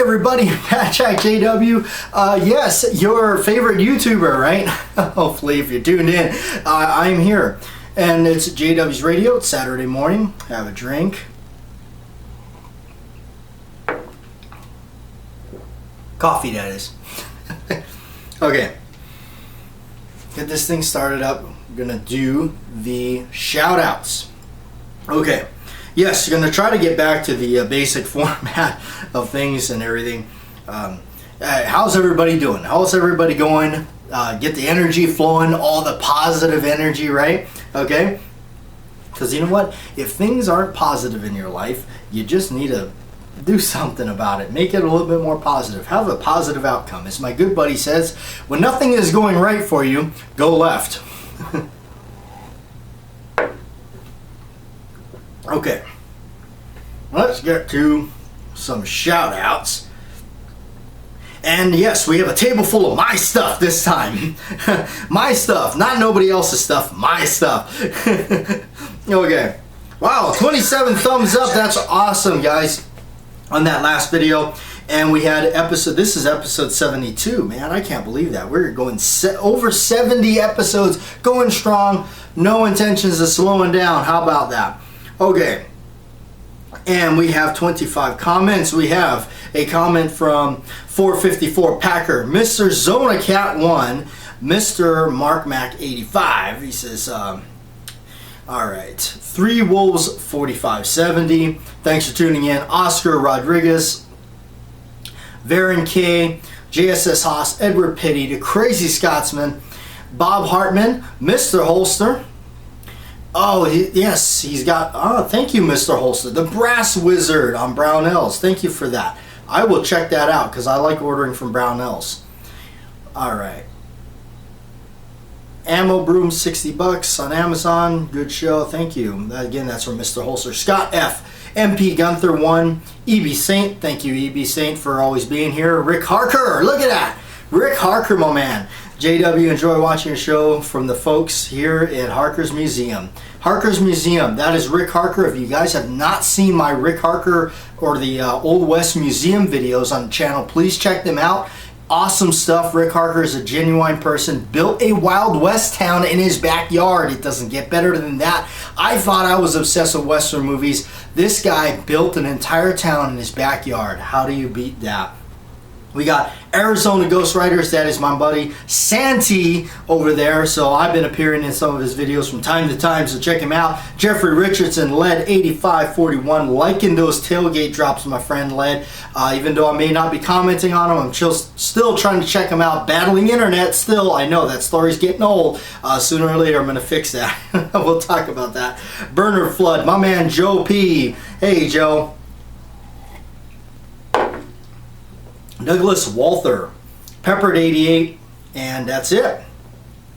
everybody, BATJAC J.W. Yes, your favorite YouTuber, right? Hopefully if you're tuned in, I'm here. And it's JW's Radio. It's Saturday morning. Have a drink. Coffee, that is. Okay. Get this thing started up. I'm going to do the shout outs. Okay. Yes, you're going to try to get back to the basic format of things and everything. How's everybody doing? How's everybody going? Get the energy flowing, all the positive energy, right? Okay? Because you know what? If things aren't positive in your life, you just need to do something about it. Make it a little bit more positive. Have a positive outcome. As my good buddy says, when nothing is going right for you, go left. Okay, let's get to some shout outs. And yes, we have a table full of my stuff this time. My stuff, not nobody else's stuff, my stuff. Okay, wow, 27 thumbs up. That's awesome, guys, on that last video. And we had this is episode 72. Man, I can't believe that. We're going over 70 episodes, going strong, no intentions of slowing down. How about that? Okay, and we have 25 comments. We have a comment from 454 Packer, Mr. Zona Cat 1, Mr. Mark Mac 85. He says, all right, 3 Wolves 4570. Thanks for tuning in. Oscar Rodriguez, Varen K, JSS Haas, Edward Pitty, the Crazy Scotsman, Bob Hartman, Mr. Holster. Oh, yes, he's got, thank you, Mr. Holster. The Brass Wizard on Brownells. Thank you for that. I will check that out because I like ordering from Brownells. All right. Ammo Broom, 60 bucks on Amazon. Good show. Thank you. Again, that's from Mr. Holster. Scott F. MP Gunther 1. EB Saint. Thank you, EB Saint, for always being here. Rick Harker. Look at that. Rick Harker, my man. JW, enjoy watching your show from the folks here at Harker's Museum. Harker's Museum, that is Rick Harker. If you guys have not seen my Rick Harker or the Old West Museum videos on the channel, please check them out. Awesome stuff. Rick Harker is a genuine person. Built a Wild West town in his backyard. It doesn't get better than that. I thought I was obsessed with Western movies. This guy built an entire town in his backyard. How do you beat that? We got Arizona Ghost Riders, that is my buddy Santee over there. So I've been appearing in some of his videos from time to time, so check him out. Jeffrey Richardson, Led 8541, liking those tailgate drops, my friend Led. Even though I may not be commenting on them, I'm still trying to check them out. Battling internet still. I know that story's getting old. Sooner or later I'm going to fix that. We'll talk about that. Bernard Flood, my man Joe P. Hey Joe. Douglas Walther, Peppered 88, and that's it.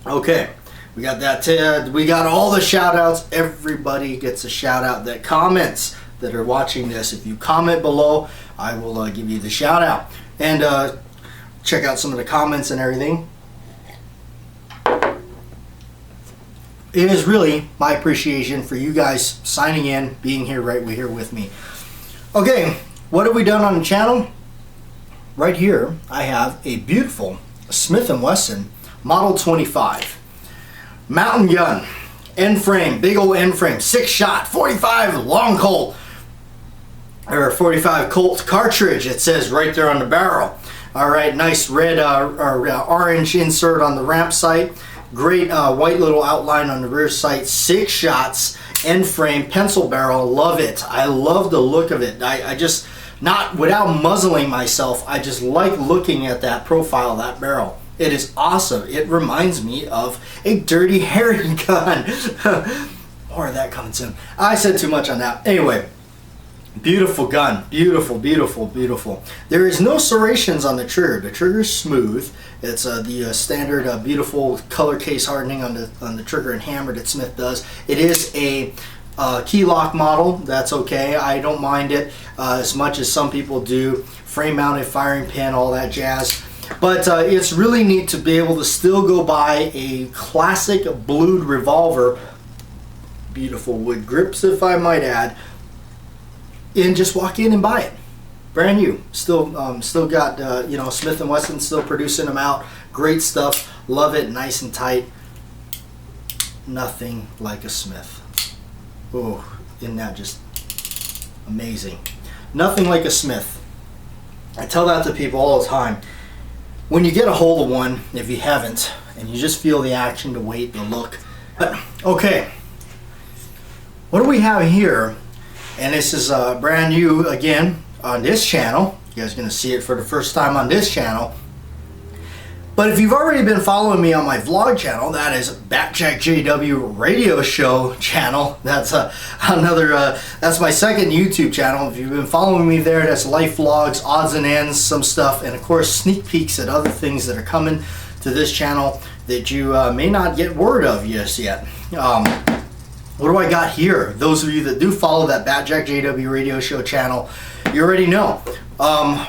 Okay, we got that. We got all the shout outs. Everybody gets a shout out that comments, that are watching this. If you comment below, I will give you the shout out. And check out some of the comments and everything. It is really my appreciation for you guys signing in, being here right here with me. Okay, what have we done on the channel? Right here, I have a beautiful Smith & Wesson Model 25 mountain gun, end frame, big old end frame, 6-shot, 45 long Colt, or 45 Colt cartridge. It says right there on the barrel. All right, nice red or orange insert on the ramp sight. Great white little outline on the rear sight. 6 shots, end frame, pencil barrel. Love it. I love the look of it. I just, not without muzzling myself, I just like looking at that profile, that barrel. It is awesome. It reminds me of a Dirty Harry gun. More of that coming soon. I said too much on that. Anyway, beautiful gun. Beautiful, beautiful, beautiful. There is no serrations on the trigger. The trigger is smooth. It's the standard beautiful color case hardening on the trigger and hammer that Smith does. It is a key lock model. That's okay. I don't mind it as much as some people do. Frame mounted firing pin, all that jazz. But it's really neat to be able to still go buy a classic blued revolver, beautiful wood grips if I might add, and just walk in and buy it. brand new. Still got, you know, Smith & Wesson still producing them out. Great stuff. Love it. Nice and tight. Nothing like a Smith. Oh, isn't that just amazing? Nothing like a Smith. I tell that to people all the time. When you get a hold of one, if you haven't, and you just feel the action, the weight, the look. But, okay. What do we have here? And this is brand new again on this channel. You guys are going to see it for the first time on this channel. But if you've already been following me on my vlog channel, that is BATJAC J.W radio show channel. That's that's my second YouTube channel. If you've been following me there, that's life vlogs, odds and ends, some stuff, and of course sneak peeks at other things that are coming to this channel that you may not get word of just yet. What do I got here? Those of you that do follow that BATJAC J.W radio show channel, you already know.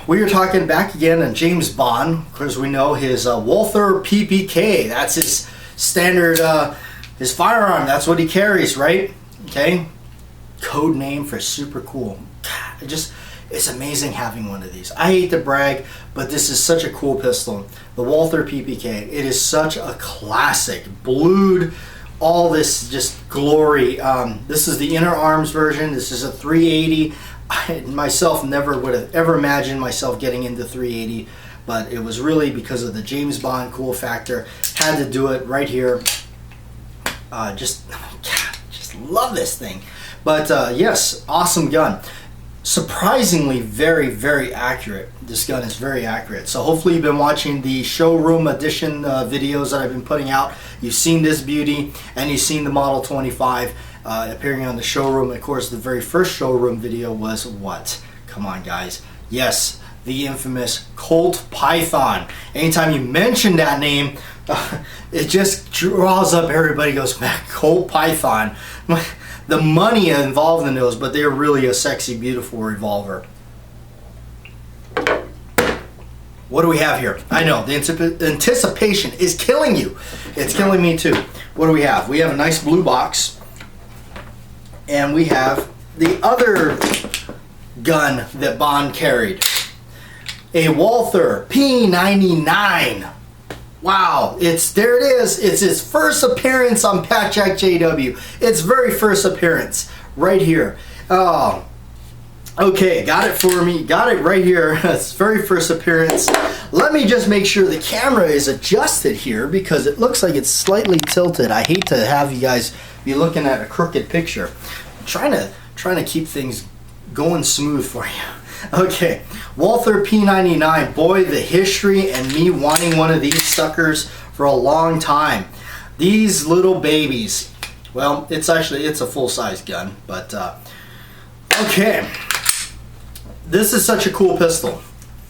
We are talking back again on James Bond, because we know his Walther PPK. That's his standard, his firearm. That's what he carries, right? Okay. Code name for super cool. It's amazing having one of these. I hate to brag, but this is such a cool pistol. The Walther PPK. It is such a classic. Blued. All this just glory. This is the inner arms version. This is a 380. I myself never would have ever imagined myself getting into 380, but it was really because of the James Bond cool factor. Had to do it right here. Just love this thing. But yes, awesome gun. Surprisingly very, very accurate. This gun is very accurate. So hopefully you've been watching the showroom edition videos that I've been putting out. You've seen this beauty, and you've seen the Model 25 appearing on the showroom. Of course, the very first showroom video was what? Come on, guys. Yes, the infamous Colt Python. Anytime you mention that name, it just draws up everybody. Goes back. Colt Python. The money involved in those, but they're really a sexy, beautiful revolver. What do we have here? I know, the anticipation is killing you. It's killing me too. What do we have? We have a nice blue box. And we have the other gun that Bond carried. A Walther P99. Wow, there it is. It's his first appearance on BATJAC J.W. Its very first appearance, right here. Oh, okay, got it for me. Got it right here. Its very first appearance. Let me just make sure the camera is adjusted here, because it looks like it's slightly tilted. I hate to have you guys be looking at a crooked picture. I'm trying to keep things going smooth for you. Okay, Walther P99. Boy, the history and me wanting one of these suckers for a long time. These little babies. Well, it's a full-size gun, but okay. This is such a cool pistol.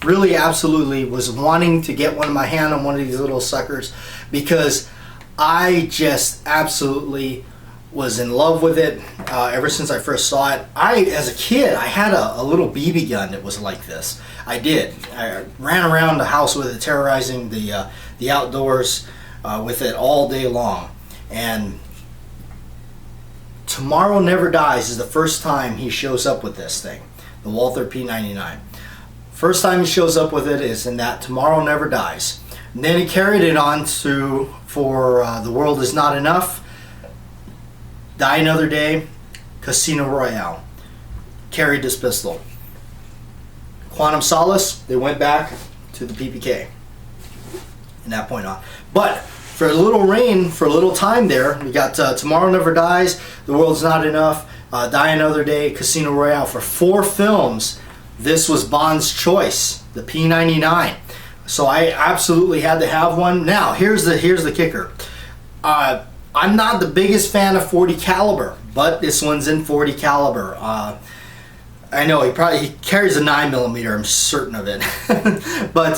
Really, absolutely was wanting to get one in my hand on one of these little suckers, because I just absolutely was in love with it ever since I first saw it. As a kid, I had a little BB gun that was like this. I did. I ran around the house with it, terrorizing the outdoors with it all day long. And Tomorrow Never Dies is the first time he shows up with this thing, the Walther P99. First time he shows up with it is in that Tomorrow Never Dies. And then he carried it on for The World Is Not Enough, Die Another Day, Casino Royale. Carried this pistol. Quantum Solace, they went back to the PPK from that point on. But for a little reign, for a little time there, we got Tomorrow Never Dies, The World's Not Enough, Die Another Day, Casino Royale. For 4 films, this was Bond's choice, the P99. So I absolutely had to have one. Now, here's the kicker. I'm not the biggest fan of 40 caliber, but this one's in 40 caliber. I know he carries a 9mm, I'm certain of it. But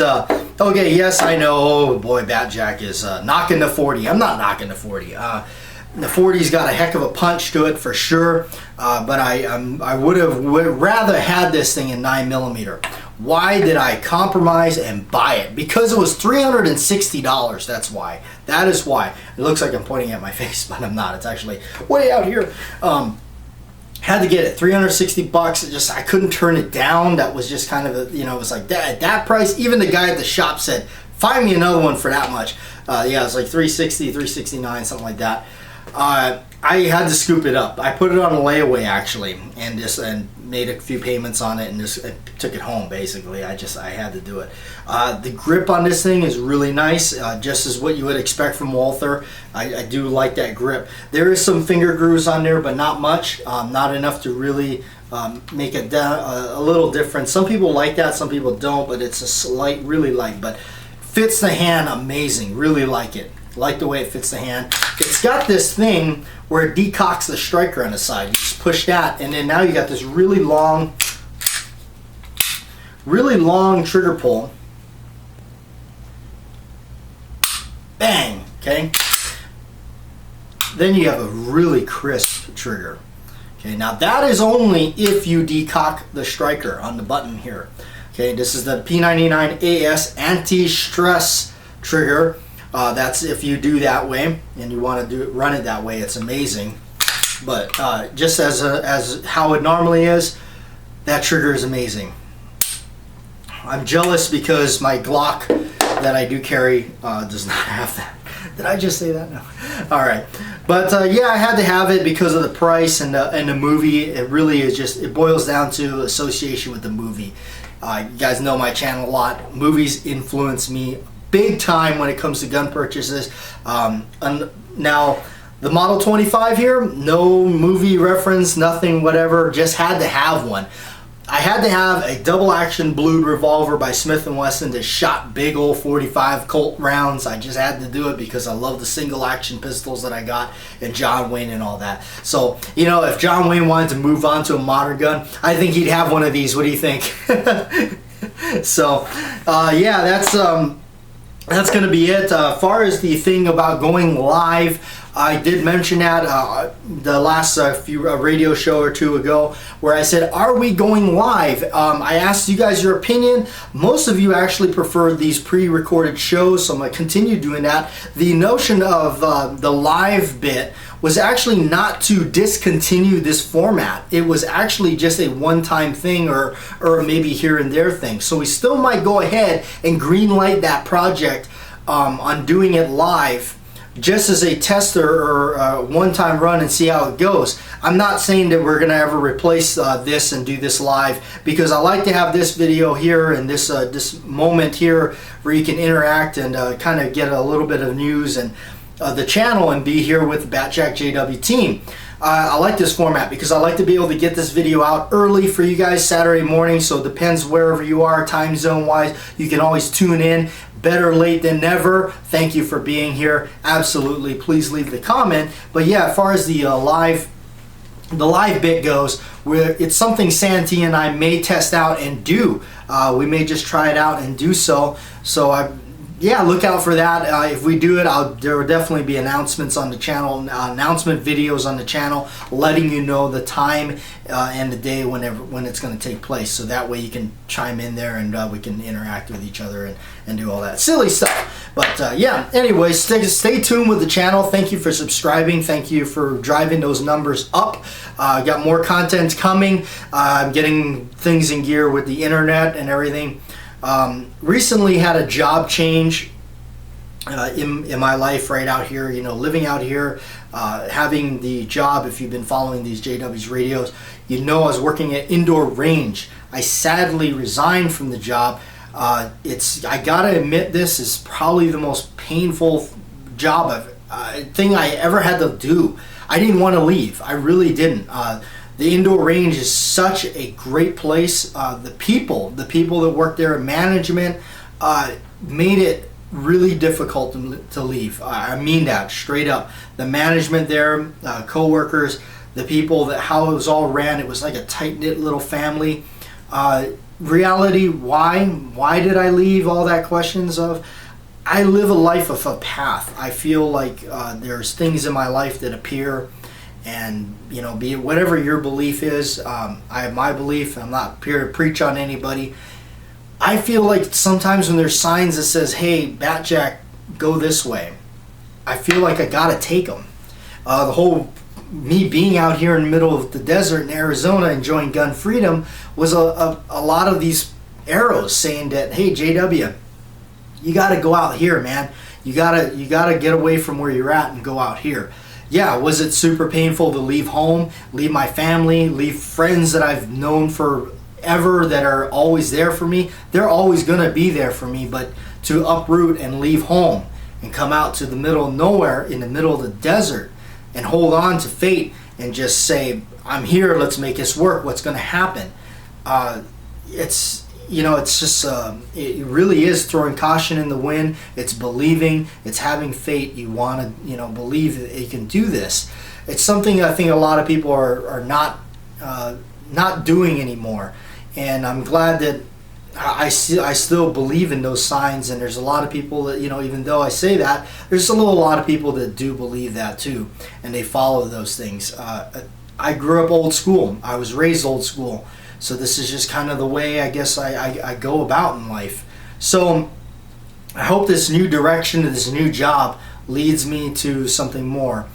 okay, yes, I know. Oh boy, BATJAC is knocking the 40. I'm not knocking the 40. The 40's got a heck of a punch to it for sure. But I would rather had this thing in 9mm. Why did I compromise and buy it? Because it was $360. That's why. That is why. It looks like I'm pointing at my face, but I'm not. It's actually way out here. Had to get it, 360 bucks. I couldn't turn it down. That was just kind of a, it was like that at that price. Even the guy at the shop said, find me another one for that much. Yeah, it was like 360, 369, something like that. I had to scoop it up. I put it on a layaway actually, and made a few payments on it, and just took it home basically. I had to do it. The grip on this thing is really nice, just as what you would expect from Walther. I do like that grip. There is some finger grooves on there, but not much, not enough to really make a little difference. Some people like that, some people don't, but it's a slight, really light, but fits the hand amazing. Really like it. Like the way it fits the hand. It's got this thing where it decocks the striker on the side. You just push that, and then now you got this really long trigger pull. Bang! Okay. Then you have a really crisp trigger. Okay, now that is only if you decock the striker on the button here. Okay, this is the P99 AS anti-stress trigger. That's if you do that way and you want to run it that way. It's amazing. But just as how it normally is, that trigger is amazing. I'm jealous because my Glock that I do carry does not have that. Did I just say that? No. All right. But yeah, I had to have it because of the price and the movie. It really is just, it boils down to association with the movie. You guys know my channel a lot. Movies influence me big time when it comes to gun purchases. Now, the Model 25 here, no movie reference, nothing, whatever, just had to have one. I had to have a double action blued revolver by Smith & Wesson that shot big old 45 Colt rounds. I just had to do it because I love the single action pistols that I got, and John Wayne and all that. So, if John Wayne wanted to move on to a modern gun, I think he'd have one of these. What do you think? So, yeah, that's going to be it. As far as the thing about going live, I did mention that the last few radio show or two ago, where I said, are we going live? I asked you guys your opinion. Most of you actually prefer these pre-recorded shows, so I'm going to continue doing that. The notion of the live bit was actually not to discontinue this format. It was actually just a one-time thing, or maybe here and there thing. So we still might go ahead and green light that project on doing it live, just as a tester or a one-time run, and see how it goes. I'm not saying that we're gonna ever replace this and do this live, because I like to have this video here and this this moment here where you can interact and kind of get a little bit of news and the channel, and be here with the BATJAC J.W team. I like this format because I like to be able to get this video out early for you guys Saturday morning, so it depends wherever you are time zone wise. You can always tune in. Better late than never. Thank you for being here. Absolutely. Please leave the comment. But yeah, as far as the live bit goes, where it's something Santee and I may test out and do. We may just try it out and do so. So yeah, look out for that. If we do it, there will definitely be announcements on the channel, announcement videos on the channel, letting you know the time and the day when it's going to take place. So that way you can chime in there and we can interact with each other and do all that silly stuff. But yeah, anyway, stay tuned with the channel. Thank you for subscribing. Thank you for driving those numbers up. Got more content coming. I'm getting things in gear with the internet and everything. Recently had a job change in my life right out here, living out here, having the job. If you've been following these JW's radios, I was working at indoor range. I sadly resigned from the job. I gotta admit, this is probably the most painful job thing I ever had to do. I didn't want to leave. I really didn't. The indoor range is such a great place. The people that work there, management, made it really difficult to leave. I mean that straight up. The management there, co-workers, the people, how it was all ran, it was like a tight-knit little family. Reality, why did I leave? All that questions of, I live a life of a path. I feel like there's things in my life that appear, and be it whatever your belief is. I have my belief. I'm not here to preach on anybody. I feel like sometimes when there's signs that says, hey, BATJAC, go this way, I feel like I gotta take them. The whole me being out here in the middle of the desert in Arizona enjoying gun freedom was a lot of these arrows saying that, hey, JW, you got to go out here, man. You gotta get away from where you're at and go out here. Yeah, was it super painful to leave home, leave my family, leave friends that I've known forever that are always there for me? They're always gonna be there for me, but to uproot and leave home and come out to the middle of nowhere in the middle of the desert and hold on to fate and just say, I'm here, let's make this work, what's gonna happen? It's just, it really is throwing caution in the wind. It's believing, it's having faith. You want to, believe that you can do this. It's something I think a lot of people are not doing anymore. And I'm glad that I still believe in those signs. And there's a lot of people that, even though I say that, there's still a lot of people that do believe that too. And they follow those things. I grew up old school. I was raised old school. So this is just kind of the way I guess I go about in life. So I hope this new direction, this new job leads me to something more.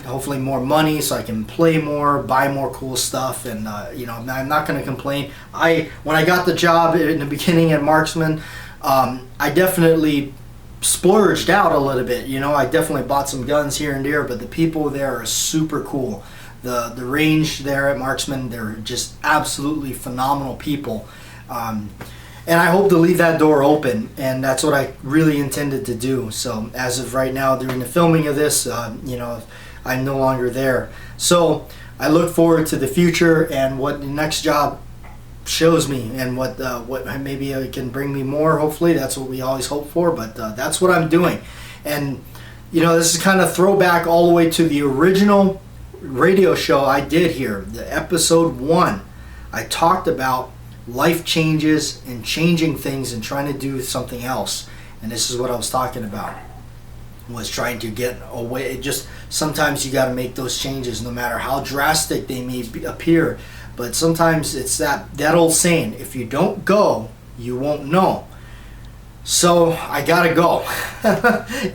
Hopefully more money so I can play more, buy more cool stuff, and I'm not going to complain. When I got the job in the beginning at Marksman, I definitely splurged out a little bit. I definitely bought some guns here and there, but the people there are super cool. The range there at Marksman, they're just absolutely phenomenal people. And I hope to leave that door open, and that's what I really intended to do. So as of right now, during the filming of this, I'm no longer there. So I look forward to the future and what the next job shows me, and what maybe it can bring me more. Hopefully, that's what we always hope for, but that's what I'm doing. And this is kind of throwback all the way to the original radio show I did here, the episode 1. I talked about life changes and changing things and trying to do something else, and this is what I was talking about, was trying to get away. Just sometimes you got to make those changes no matter how drastic they may appear, but sometimes it's that old saying, if you don't go you won't know. So I gotta go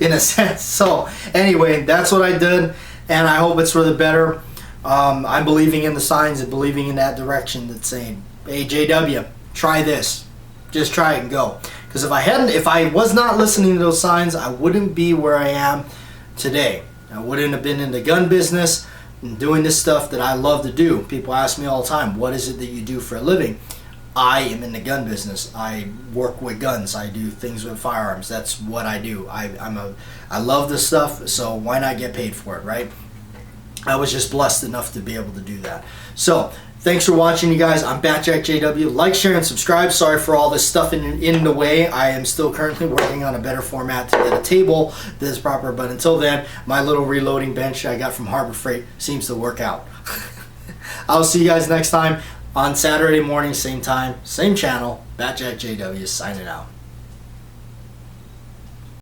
in a sense. So anyway, that's what I did, and I hope it's for the better. I'm believing in the signs and believing in that direction that's saying, hey, JW, try this. Just try it and go. Because if I was not listening to those signs, I wouldn't be where I am today. I wouldn't have been in the gun business and doing this stuff that I love to do. People ask me all the time, what is it that you do for a living? I am in the gun business. I work with guns. I do things with firearms. That's what I do. I love this stuff, so why not get paid for it, right? I was just blessed enough to be able to do that. So thanks for watching, you guys. I'm BATJAC J.W. Like, share, and subscribe. Sorry for all this stuff in the way. I am still currently working on a better format to get a table that is proper. But until then, my little reloading bench I got from Harbor Freight seems to work out. I'll see you guys next time on Saturday morning, same time, same channel. BATJAC J.W. signing out.